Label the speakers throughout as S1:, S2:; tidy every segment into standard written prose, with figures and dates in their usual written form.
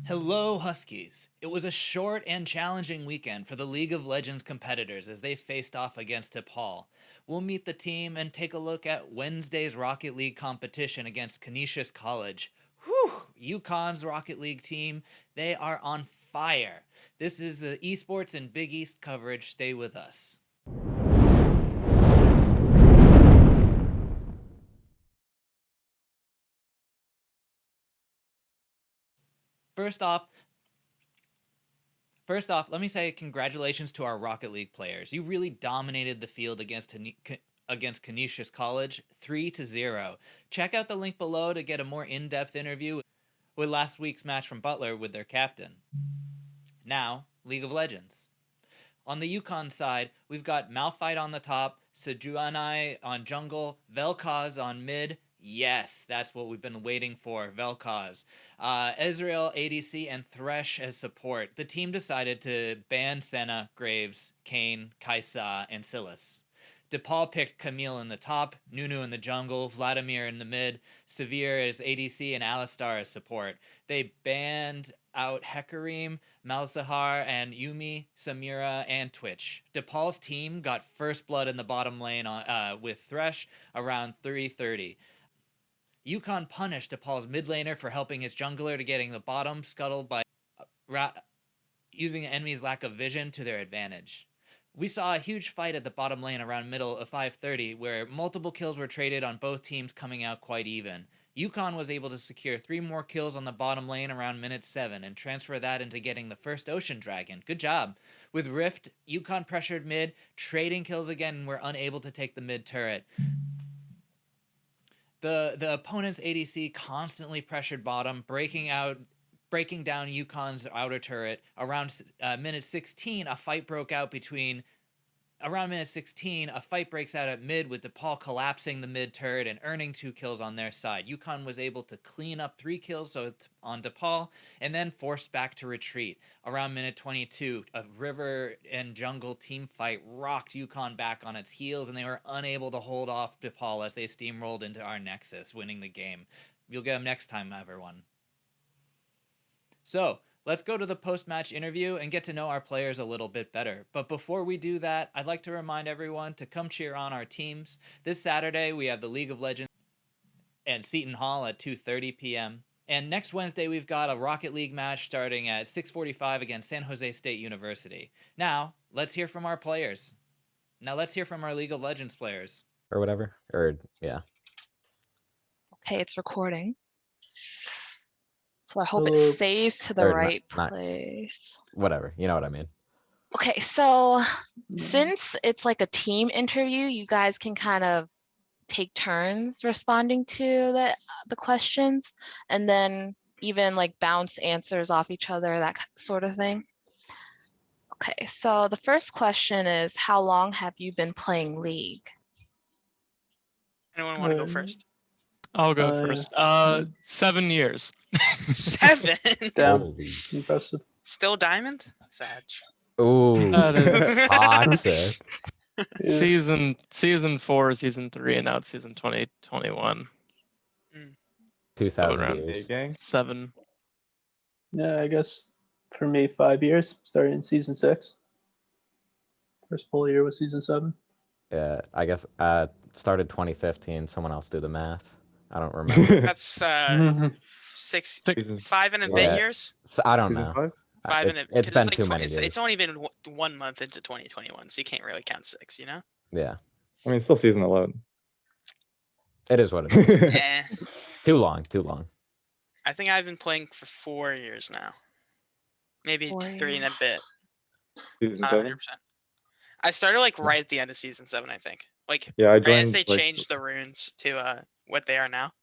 S1: Hello, Huskies. It was a short and challenging weekend for the League of Legends competitors as they faced off against DePaul. We'll meet the team and take a look at Wednesday's Rocket League competition against Canisius College. Whew! UConn's Rocket League team, they are on fire. This is the Esports and Big East coverage. Stay with us. First off, let me say congratulations to our Rocket League players. You really dominated the field against Canisius College, 3-0. Check out the link below to get a more in-depth interview with last week's match from Butler with their captain. Now, League of Legends. On the UConn side, we've got Malphite on the top, Sejuani on jungle, Vel'Koz on mid. Yes, that's what we've been waiting for, Vel'Koz. Ezreal, ADC, and Thresh as support. The team decided to ban Senna, Graves, Kayn, Kai'Sa, and Sylas. DePaul picked Camille in the top, Nunu in the jungle, Vladimir in the mid, Severe as ADC, and Alistar as support. They banned out Hecarim, Malzahar, and Yumi, Samira, and Twitch. DePaul's team got first blood in the bottom lane with Thresh around 3:30. UConn punished DePaul's mid laner for helping his jungler to getting the bottom scuttled by using the enemy's lack of vision to their advantage. We saw a huge fight at the bottom lane around middle of 5:30 where multiple kills were traded on both teams coming out quite even. UConn was able to secure 3 more kills on the bottom lane around minute 7 and transfer that into getting the first Ocean Dragon. Good job. With Rift, UConn pressured mid, trading kills again, and were unable to take the mid turret. The opponent's ADC constantly pressured bottom, breaking down UConn's outer turret. Around minute 16, a fight breaks out at mid with DePaul collapsing the mid turret and earning 2 kills on their side. UConn was able to clean up 3 kills on DePaul and then forced back to retreat. Around minute 22, a river and jungle team fight rocked UConn back on its heels, and they were unable to hold off DePaul as they steamrolled into our Nexus, winning the game. You'll get them next time, everyone. So, let's go to the post-match interview and get to know our players a little bit better. But before we do that, I'd like to remind everyone to come cheer on our teams. This Saturday, we have the League of Legends and Seton Hall at 2:30 p.m. And next Wednesday, we've got a Rocket League match starting at 6:45 against San Jose State University. Now, let's hear from our players. Now, let's hear from our League of Legends players.
S2: Or whatever. Or, yeah.
S3: Okay, it's recording. So I hope it saves to the right place.
S2: Whatever, you know what I mean.
S3: Okay, so since it's like a team interview, you guys can kind of take turns responding to the questions, and then even like bounce answers off each other, that sort of thing. Okay, so the first question is, how long have you been playing League?
S4: Anyone want to go first?
S5: I'll go first. 7 years.
S4: 7?
S6: Damn. Impressive.
S4: Still diamond? Sag.
S2: Ooh,
S5: That is
S2: toxic.
S5: Season 4, season 3, and now it's season 2021.
S2: 2,000 years.
S5: 7.
S6: Yeah, I guess for me, 5 years, starting in season 6. First full year was season 7.
S2: Yeah, I guess started 2015. Someone else do the math. I don't remember.
S4: That's 5 and a bit years?
S2: So, I don't know.
S4: 5 and
S2: it's been
S4: like
S2: too many years.
S4: It's only been 1 month into 2021, so you can't really count 6, you know?
S2: Yeah.
S7: I mean, it's still season 11.
S2: It is what it is.
S4: Eh.
S2: Too long.
S4: I think I've been playing for 4 years now. Maybe 3 and a bit. Not 100%. I started like right at the end of season 7, I think. Like,
S7: yeah, I joined,
S4: right as they changed the runes to what they are now.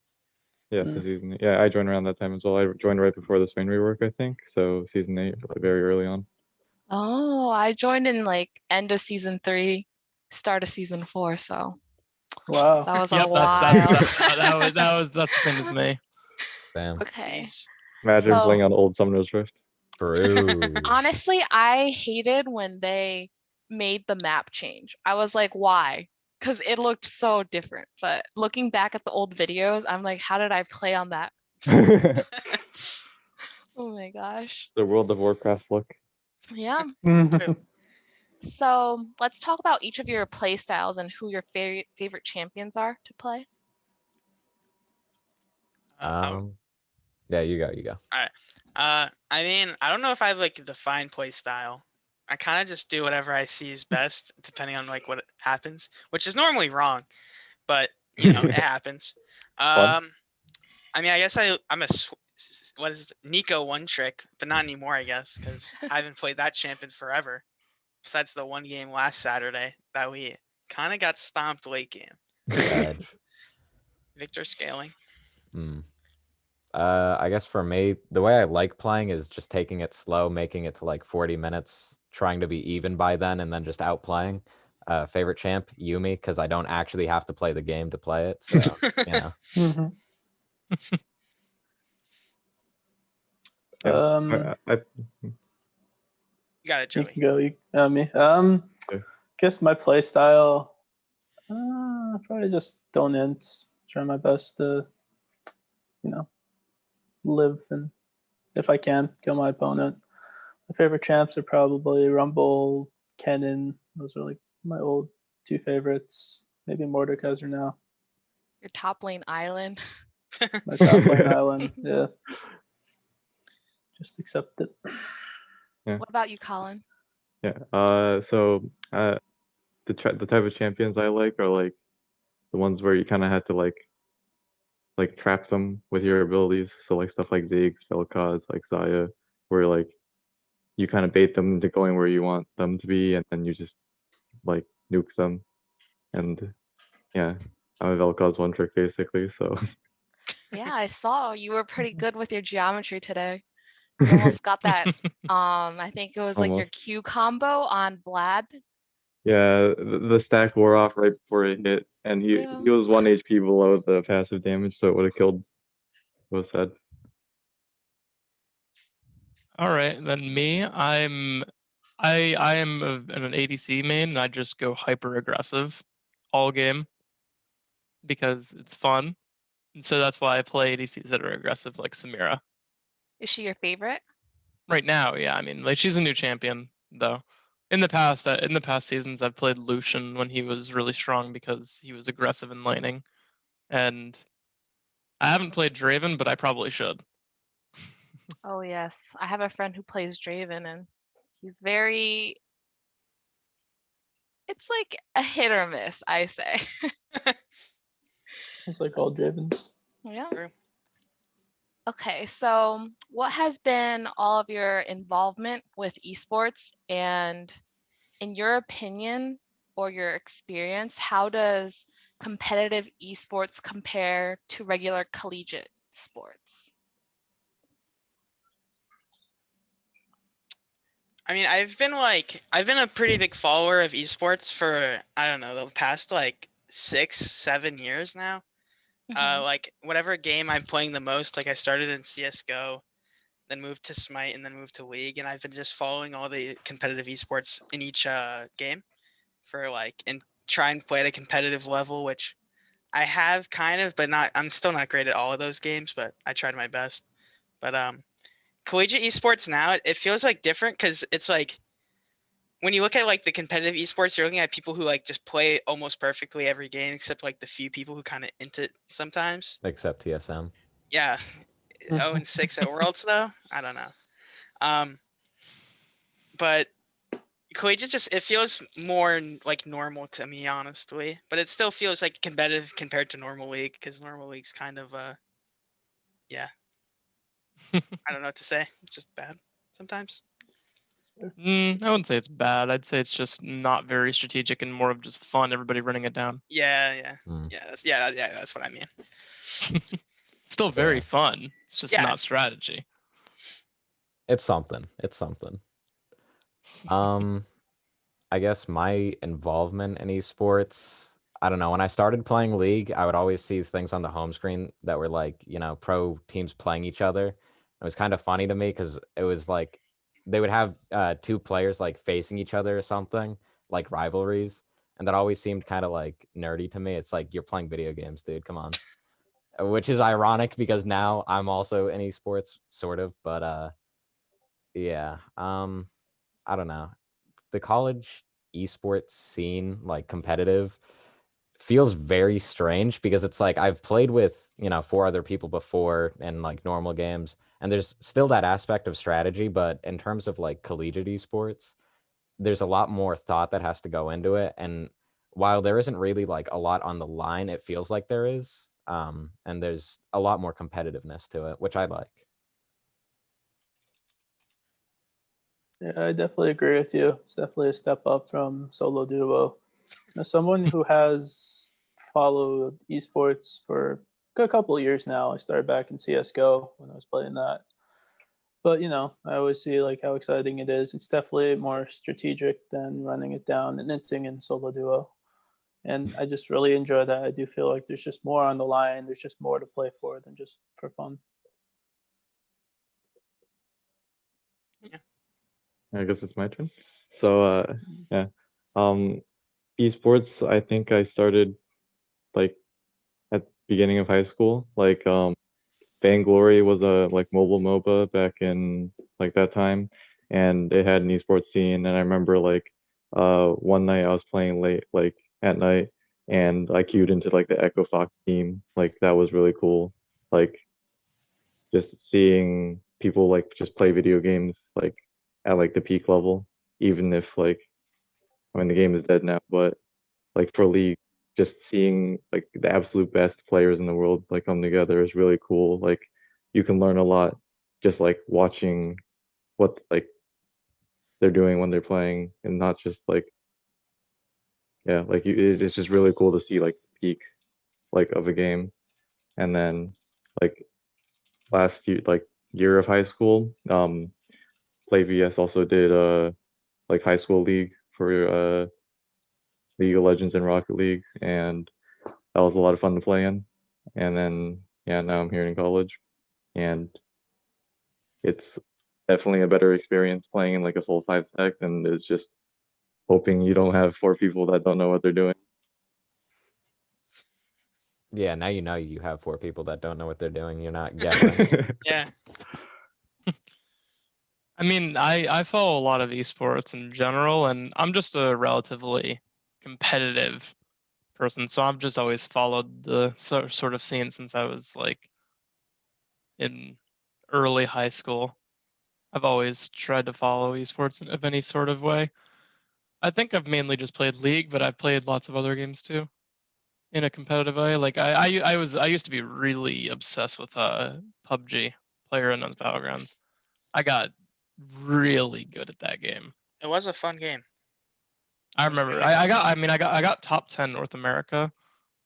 S7: Yeah, season. Yeah, I joined around that time as well. I joined right before the Spain rework, I think. So season 8, like very early on.
S3: Oh, I joined in like end of season 3, start of season 4. So
S6: wow,
S3: that was
S5: a
S3: while.
S5: That's the same as me.
S2: Damn.
S3: Okay.
S7: Imagine playing on old Summoner's Rift.
S3: Honestly, I hated when they made the map change. I was like, why? Because it looked so different. But looking back at the old videos, I'm like, how did I play on that? Oh my gosh.
S7: The World of Warcraft look.
S3: Yeah.
S4: True.
S3: So let's talk about each of your play styles and who your favorite champions are to play.
S2: Yeah, you go.
S4: All right. I mean, I don't know if I have like a defined play style. I kind of just do whatever I see is best, depending on like what happens, which is normally wrong, but you know it happens.
S7: Fun.
S4: I mean, I guess I'm what is it? Nico one trick, but not anymore, I guess, because I haven't played that champion forever. Besides the one game last Saturday that we kind of got stomped late game.
S2: Edge.
S4: Victor scaling.
S2: I guess for me, the way I like playing is just taking it slow, making it to like 40 minutes, trying to be even by then, and then just outplaying. Favorite champ, Yumi, because I don't actually have to play the game to play it. So, you know.
S4: You got it, Joey.
S6: You can go. Me.
S7: Okay.
S6: Guess my play style. Probably just don't int. Try my best to, live and, if I can, kill my opponent. My favorite champs are probably Rumble, Kennen. Those are like my old two favorites. Maybe Mordekaiser now.
S3: Your top lane island.
S6: My top lane island. Yeah. Just accept it.
S7: Yeah.
S3: What about you, Colin?
S7: Yeah. The type of champions I like are like the ones where you kind of had to like trap them with your abilities. So like stuff like Ziggs, Vel'Koz, like Xayah, where like you kind of bait them into going where you want them to be, and then you just like nuke them. And yeah, I'm a Vel'Koz one trick basically. So
S3: Yeah, I saw you were pretty good with your geometry today. You almost got that. I think it was like your Q combo on Vlad.
S7: Yeah, the stack wore off right before it hit, and he was 1 HP below the passive damage, so it would have killed. It was sad.
S5: All right, then me, I am an ADC main, and I just go hyper aggressive all game because it's fun. And so that's why I play ADCs that are aggressive, like Samira.
S3: Is she your favorite?
S5: Right now, yeah. I mean, like she's a new champion though. In the past seasons, I've played Lucian when he was really strong because he was aggressive in laning, and I haven't played Draven, but I probably should.
S3: Oh yes, I have a friend who plays Draven, and he's very. It's like a hit or miss, I say.
S6: It's like all Dravens.
S3: Yeah.
S4: True.
S3: Okay, so what has been all of your involvement with esports, and in your opinion or your experience, how does competitive esports compare to regular collegiate sports?
S4: I mean, I've been a pretty big follower of esports for, I don't know, the past like 6-7 years now. Like whatever game I'm playing the most, like I started in CS:GO, then moved to Smite, and then moved to League, and I've been just following all the competitive esports in each game for like, and try and play at a competitive level, which I have kind of, but not. I'm still not great at all of those games, but I tried my best. But collegiate esports now, it feels like different because it's like when you look at like the competitive esports, you're looking at people who like just play almost perfectly every game, except like the few people who kind of int it sometimes.
S2: Except TSM.
S4: Yeah, 0-6 at Worlds though. I don't know. But collegiate just, it feels more like normal to me, honestly. But it still feels like competitive compared to normal league, because normal league's kind of yeah. I don't know what to say. It's just bad sometimes.
S5: I wouldn't say it's bad. I'd say it's just not very strategic and more of just fun. Everybody running it down.
S4: Yeah. That's what I mean.
S5: Still very fun. It's just
S4: Yeah.
S5: not strategy.
S2: It's something. I guess my involvement in esports, I don't know. When I started playing League, I would always see things on the home screen that were like, pro teams playing each other. It was kind of funny to me because it was like they would have two players like facing each other or something, like rivalries. And that always seemed kind of like nerdy to me. It's like, you're playing video games, dude. Come on. which is ironic because now I'm also in esports, sort of. But yeah, I don't know. The college esports scene, like competitive, feels very strange because it's like I've played with, 4 other people before in like normal games, and there's still that aspect of strategy, but in terms of like collegiate esports, there's a lot more thought that has to go into it. And while there isn't really like a lot on the line, it feels like there is. And there's a lot more competitiveness to it, which I like.
S6: Yeah, I definitely agree with you. It's definitely a step up from solo duo. As someone who has followed esports for a couple of years now, I started back in CS:GO when I was playing that. But I always see like how exciting it is. It's definitely more strategic than running it down and inting in solo duo. And I just really enjoy that. I do feel like there's just more on the line. There's just more to play for than just for fun.
S7: I guess it's my turn. So yeah, um, esports. I think I started like at the beginning of high school. Like Vainglory was a like mobile MOBA back in like that time, and it had an esports scene. And I remember like one night I was playing late, like at night, and I queued into like the Echo Fox team. Like that was really cool. Like just seeing people like just play video games like at like the peak level, even if like I mean the game is dead now, but like for League, just seeing like the absolute best players in the world like come together is really cool. Like you can learn a lot just like watching what like they're doing when they're playing, and not just like yeah, like it's just really cool to see like the peak like of a game. And then like last year, like year of high school, Play VS also did like high school league for League of Legends and Rocket League, and that was a lot of fun to play in. And then yeah, now I'm here in college, and it's definitely a better experience playing in like a full 5 stack than is just hoping you don't have 4 people that don't know what they're doing.
S2: Yeah, now you have 4 people that don't know what they're doing. You're not guessing.
S4: Yeah.
S5: I mean, I follow a lot of esports in general, and I'm just a relatively competitive person, so I've just always followed the sort of scene since I was like in early high school. I've always tried to follow esports of any sort of way. I think I've mainly just played League, but I've played lots of other games too in a competitive way. Like I used to be really obsessed with PUBG, PlayerUnknown's Battlegrounds. I got really good at that game.
S4: It was a fun game.
S5: I
S4: It was
S5: remember
S4: really fun.
S5: I got top 10 North America,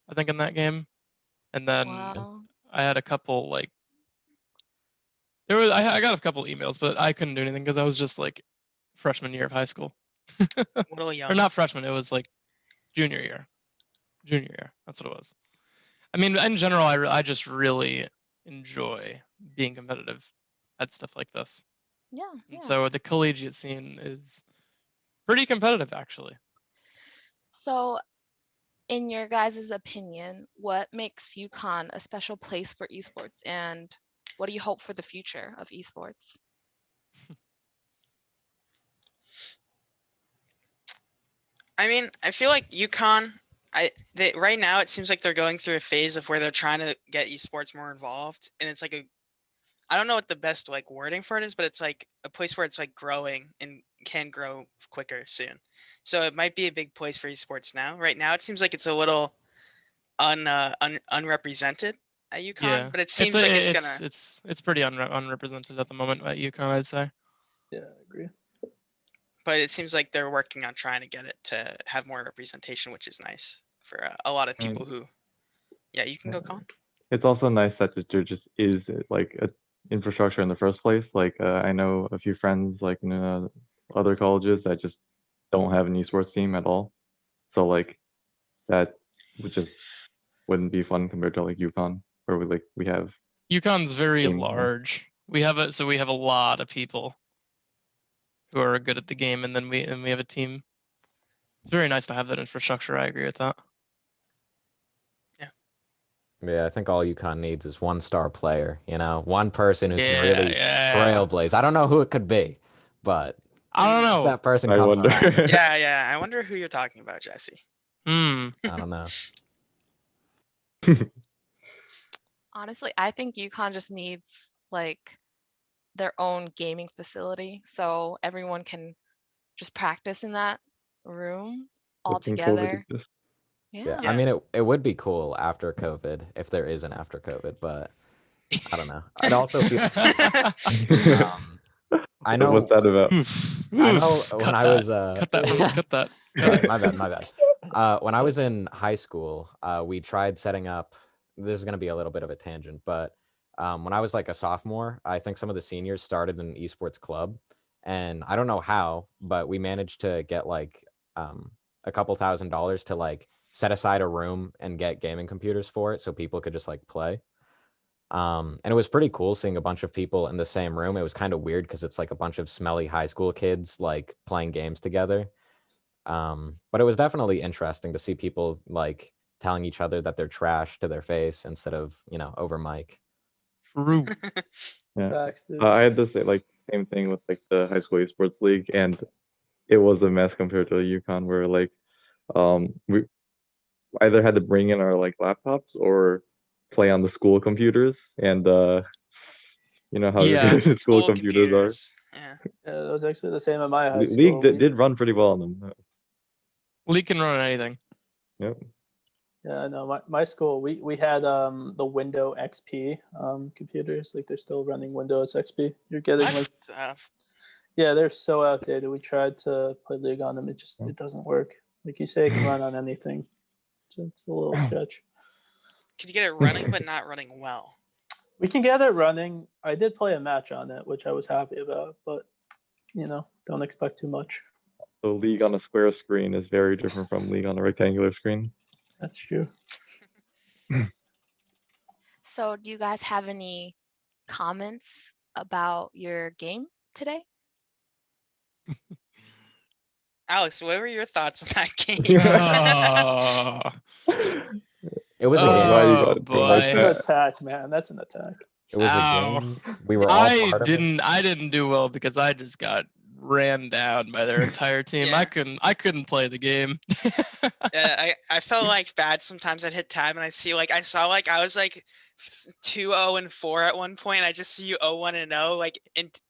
S5: I think, in that game. And then
S3: Wow.
S5: I had a couple like I got a couple emails, but I couldn't do anything because I was just like freshman year of high school.
S4: A little young.
S5: Or not freshman, it was like junior year. Junior year. That's what it was. I mean, in general, I just really enjoy being competitive at stuff like this.
S3: Yeah.
S5: And
S3: Yeah.
S5: so the collegiate scene is pretty competitive, actually.
S3: So, in your guys' opinion, what makes UConn a special place for esports, and what do you hope for the future of esports?
S4: I mean, I feel like UConn. Right now it seems like they're going through a phase of where they're trying to get esports more involved, and it's like I don't know what the best like wording for it is, but it's like a place where it's like growing and can grow quicker soon. So it might be a big place for esports now. Right now it seems like it's a little unrepresented at UConn,
S5: Yeah,
S4: but it seems like it's gonna.
S5: it's pretty unrepresented at the moment at UConn, I'd say.
S6: Yeah, I agree.
S4: But it seems like they're working on trying to get it to have more representation, which is nice for a lot of people who. Yeah, you can go, Colin.
S7: It's also nice that there just is like a infrastructure in the first place. Like I know a few friends like in other colleges that just don't have an esports team at all. So like that would just wouldn't be fun compared to like UConn, where we have
S5: UConn's very
S7: teams.
S5: large. We have a lot of people who are good at the game, and then we have a team. It's very nice to have that infrastructure. I agree with that.
S2: Yeah, I think all UConn needs is one star player, one person who can
S5: Yeah,
S2: really
S5: yeah.
S2: trailblaze. I don't know who it could be, but
S5: I don't
S2: once
S5: know.
S2: that person
S7: I
S2: comes
S7: wonder.
S2: around,
S4: Yeah. I wonder who you're talking about, Jesse.
S5: Hmm.
S2: I don't know.
S3: Honestly, I think UConn just needs like their own gaming facility so everyone can just practice in that room all
S7: Within COVID
S3: together.
S7: exists.
S2: Yeah,
S3: Yeah.
S2: I mean, it would be cool after COVID if there is an after COVID, but I don't know. I'd also feel. Um, I
S7: What's
S2: know.
S7: that about?
S2: I know when
S5: Cut
S2: I
S5: that.
S2: was
S5: Cut that. Cut that.
S2: Sorry, my bad, my bad. When I was in high school, we tried setting up. This is going to be a little bit of a tangent, but when I was like a sophomore, I think some of the seniors started an esports club, and I don't know how, but we managed to get like a couple $1,000s to like set aside a room and get gaming computers for it, so people could just like play. And it was pretty cool seeing a bunch of people in the same room. It was kind of weird because it's like a bunch of smelly high school kids like playing games together. But it was definitely interesting to see people like telling each other that they're trash to their face instead of, over mic.
S5: True.
S7: Yeah.
S6: Facts, dude.
S7: I had the same thing with like the high school esports league, and it was a mess compared to the UConn, where like we either had to bring in our like laptops or play on the school computers, and you know how
S5: Yeah.
S7: good school
S4: School
S7: computers are.
S4: computers. Yeah.
S6: Yeah, that was actually the same at my high
S7: League
S6: school.
S7: did run pretty well on them.
S5: League can run anything.
S7: Yep.
S6: Yeah, no, my school we had the Windows XP computers. Like they're still running Windows XP. You're getting like
S4: Stuff.
S6: yeah, they're so outdated. We tried to play League on them. It doesn't work. Like you say, it can run on anything. So it's a little stretch.
S4: Could you get it running but not running well?
S6: We can get it running. I did play a match on it, which I was happy about, but don't expect too much.
S7: So League on a square screen is very different from League on a rectangular screen.
S6: That's true.
S3: So, do you guys have any comments about your game today?
S4: Alex, what were your thoughts on that game?
S5: Oh,
S2: It was a
S7: Oh,
S2: game.
S7: why you gotta
S5: boy.
S7: like
S6: That's an
S7: that?
S6: attack, man. That's an attack.
S2: It was
S5: Ow.
S2: a game. We were all
S5: I
S2: part of it.
S5: didn't do well because I just got ran down by their entire team.
S4: Yeah.
S5: I couldn't play the game.
S4: I felt like bad sometimes. I'd hit tab and I saw I was like 2-0-4 at one point. And I just see you 0-1-0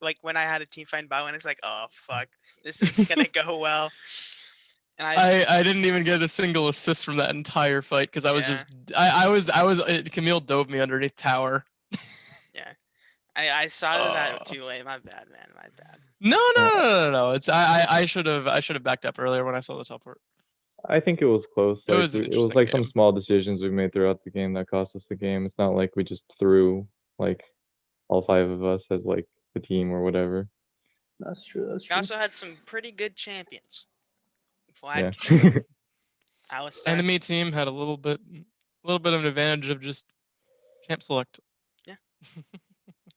S4: like when I had a team fight Bow, and it's like, oh fuck, this is gonna go well. And
S5: I didn't even get a single assist from that entire fight because I was
S4: Yeah.
S5: just I was Camille dove me underneath tower.
S4: yeah, I saw that too late. My bad, man. My bad.
S5: No. It's I should have backed up earlier when I saw the teleport.
S7: I think it was close.
S5: It
S7: Like
S5: was an
S7: it was
S5: interesting
S7: like some
S5: game.
S7: small decisions we made throughout the game that cost us the game. It's not like we just threw like all 5 of us as like the team or whatever.
S6: That's true. That's
S4: We
S6: true.
S4: also had some pretty good champions.
S7: Yeah.
S4: Vlad, Alistar.
S5: Enemy team had a little bit of an advantage of just camp select.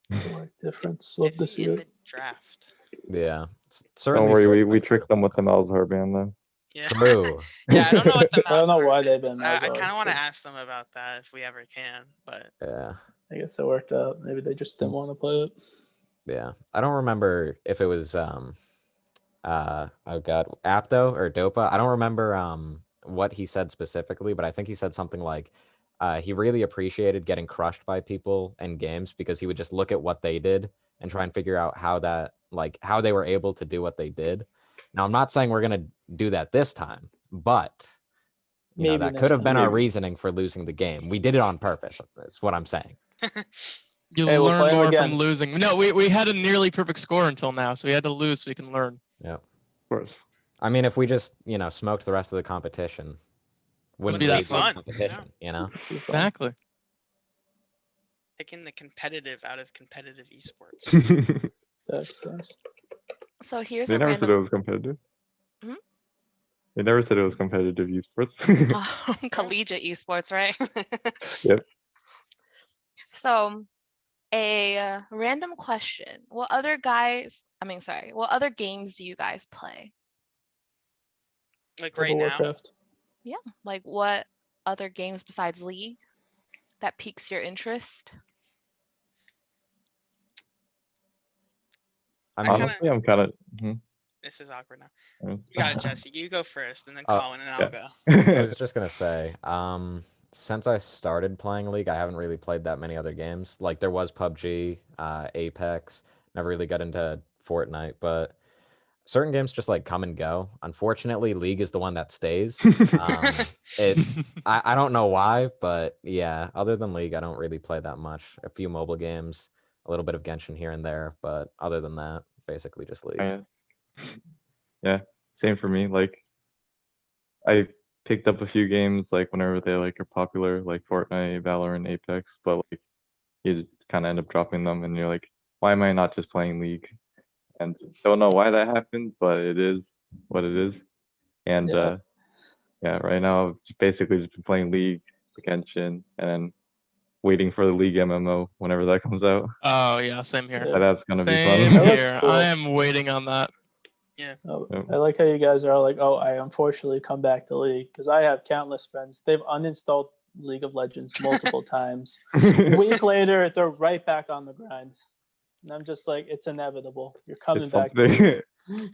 S6: Direct difference. Love to see
S4: in
S6: it.
S4: the draft.
S2: Yeah.
S7: Don't
S2: Certainly
S7: worry,
S2: showed
S7: we
S2: things
S7: tricked
S2: that
S7: them with the Malzahar ban though.
S4: Yeah.
S2: True.
S4: Yeah, I don't know what the
S6: I don't know
S4: Malzahar
S6: why
S4: thing
S6: they've been
S4: is. I
S6: Malzahar,
S4: kind of want to
S6: but-
S4: ask them about that if we ever can, but
S2: Yeah.
S6: I guess it worked out. Maybe they just didn't want to play it.
S2: Yeah. I don't remember if it was oh god, Apto or Dopa. I don't remember what he said specifically, but I think he said something like he really appreciated getting crushed by people in games because he would just look at what they did and try and figure out how they were able to do what they did. Now, I'm not saying we're going to do that this time, but
S6: Maybe
S2: that
S6: next
S2: could have been
S6: time.
S2: our
S7: Maybe.
S2: reasoning for losing the game. We did it on purpose. That's what I'm saying.
S5: You
S6: Hey, we'll
S5: learn
S6: play 'em
S5: more
S6: again.
S5: from losing. No, we had a nearly perfect score until now, so we had to lose so we can learn.
S2: Yeah.
S7: Of course.
S2: I mean, if we just, smoked the rest of the competition, wouldn't
S5: be that
S2: lose the
S4: fun,
S2: competition,
S6: Be fun.
S5: Exactly.
S4: Taking the competitive out of competitive esports.
S6: Facts.
S3: So here's
S7: They
S3: a
S7: never said it
S3: random
S7: was competitive.
S3: Hmm?
S7: They never said it was competitive esports.
S3: collegiate esports, right?
S7: Yep.
S3: So a random question. What other games do you guys play?
S4: Like
S6: World
S4: right
S6: of
S4: now.
S6: Warcraft.
S3: Yeah. Like what other games besides League? that piques your interest?
S2: I
S4: I
S2: mean,
S4: kinda-
S7: Honestly, I'm kind of.
S4: This is awkward now. You got it, Jesse. You go first, and then
S2: Oh,
S4: Colin, and I'll go.
S2: I was just gonna say, since I started playing League, I haven't really played that many other games. Like there was PUBG, Apex. Never really got into Fortnite, but certain games just like come and go. Unfortunately, League is the one that stays. It I don't know why, but yeah, other than League, I don't really play that much. A few mobile games, a little bit of Genshin here and there, but other than that, basically just League.
S7: Yeah, same for me. Like I picked up a few games like whenever they like are popular, like Fortnite, Valorant, Apex, but like you kind of end up dropping them, and you're like, why am I not just playing League? And don't know why that happened, but it is what it is. And
S6: Yeah.
S7: yeah, right now I've basically just been playing League, Genshin, and then waiting for the League MMO whenever that comes out.
S5: Oh yeah, same here.
S6: Yeah.
S7: That's gonna be
S5: Same
S7: fun.
S6: That looks
S5: here.
S6: cool.
S5: I am waiting on that.
S6: Oh,
S7: Yep.
S6: I like how you guys are all like, oh, I unfortunately come back to League, because I have countless friends. They've uninstalled League of Legends multiple times. A week later, they're right back on the grind. And I'm just like, it's inevitable. You're coming
S7: It's
S6: back to
S7: something.
S6: League.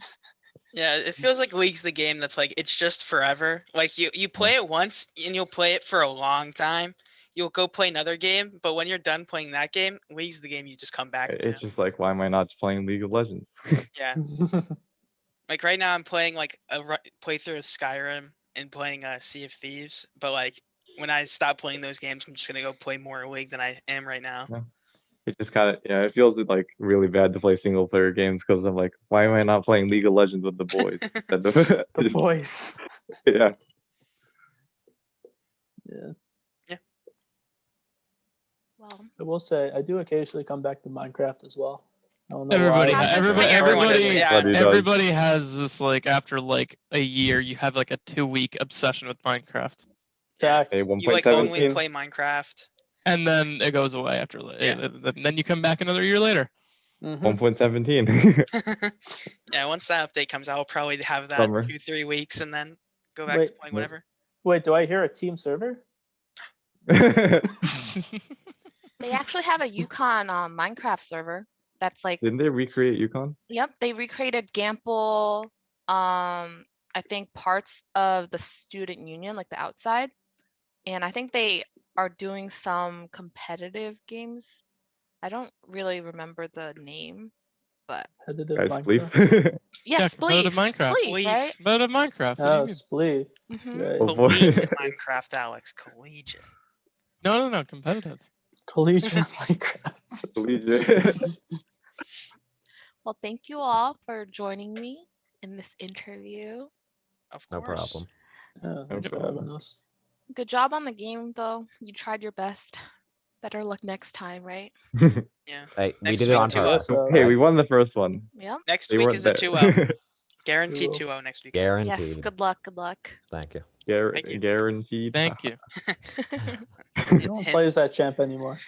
S4: Yeah, it feels like League's the game that's like it's just forever. Like you play it once and you'll play it for a long time. You'll go play another game, but when you're done playing that game, League's the game you just come back to.
S7: It's just like, why am I not playing League of Legends?
S4: Yeah. Like right now, I'm playing like a playthrough of Skyrim and playing Sea of Thieves. But like when I stop playing those games, I'm just gonna go play more League than I am right now.
S7: Yeah. It just kind of, yeah, it feels like really bad to play single player games because I'm like, why am I not playing League of Legends with the boys?
S6: The boys.
S7: Yeah.
S6: Yeah.
S3: Well,
S6: I will say, I do occasionally come back to Minecraft as well. I don't know
S5: Everybody,
S6: why.
S3: Happens
S5: everybody,
S3: like
S4: everyone does it,
S5: everybody,
S4: yeah.
S7: Everybody does.
S5: everybody has this like after like a year, you have like a 2-week obsession with Minecraft,
S4: Yeah.
S6: Facts.
S7: Hey,
S4: You like only
S7: 1.17.
S4: play Minecraft.
S5: and then it goes away after.
S4: Yeah.
S5: Then you come back another year later.
S6: Mhm.
S7: 1.17.
S4: Yeah, once that update comes out, I'll probably have that
S7: Summer.
S4: 2-3 weeks and then go back to
S6: Wait.
S4: playing whatever.
S6: Wait, do I hear a team server?
S3: they actually have a UConn Minecraft server that's like,
S7: Didn't they recreate UConn?
S3: yep, they recreated Gamble, I think parts of the student union, like the outside. And I think they are doing some competitive games. I don't really remember the name, but
S6: Competitive
S7: Guys,
S6: Minecraft.
S7: Spleef.
S3: yeah,
S5: Yeah,
S3: Spleef.
S5: competitive Minecraft.
S3: Spleef, right?
S5: Competitive Minecraft. What do you
S6: Oh,
S5: mean?
S6: Spleef.
S3: Mm-hmm.
S6: Right.
S7: Oh, boy.
S4: Collegiate Minecraft, Alex. Collegiate.
S5: No, competitive.
S6: Collegiate Minecraft.
S7: Collegiate.
S3: Well, thank you all for joining me in this interview.
S4: Of
S2: No
S4: course.
S2: problem.
S6: Yeah, thanks for having us.
S3: Good job on the game, though. You tried your best. Better luck next time, right?
S4: Yeah.
S2: Hey, we
S4: Next
S2: did it
S4: week,
S2: on
S4: too,
S2: purpose.
S6: so-
S7: Hey,
S2: right?
S7: we won the first one.
S3: Yep.
S4: Next
S7: They
S4: week
S7: weren't
S4: is a
S7: there.
S4: 2-0. Guaranteed
S6: Cool.
S4: 2-0 next week.
S3: Yes.
S2: Guaranteed.
S3: Good luck. Good luck.
S2: Thank you.
S4: Thank you.
S7: Guaranteed.
S5: Thank you.
S6: No one plays that champ anymore.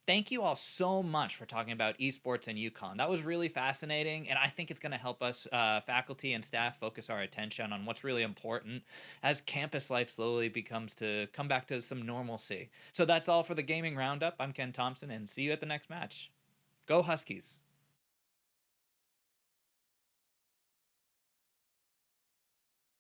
S1: Thank you all so much for talking about esports and UConn. That was really fascinating, and I think it's going to help us faculty and staff focus our attention on what's really important as campus life slowly becomes to come back to some normalcy. So that's all for the Gaming Roundup. I'm Ken Thompson, and see you at the next match. Go Huskies!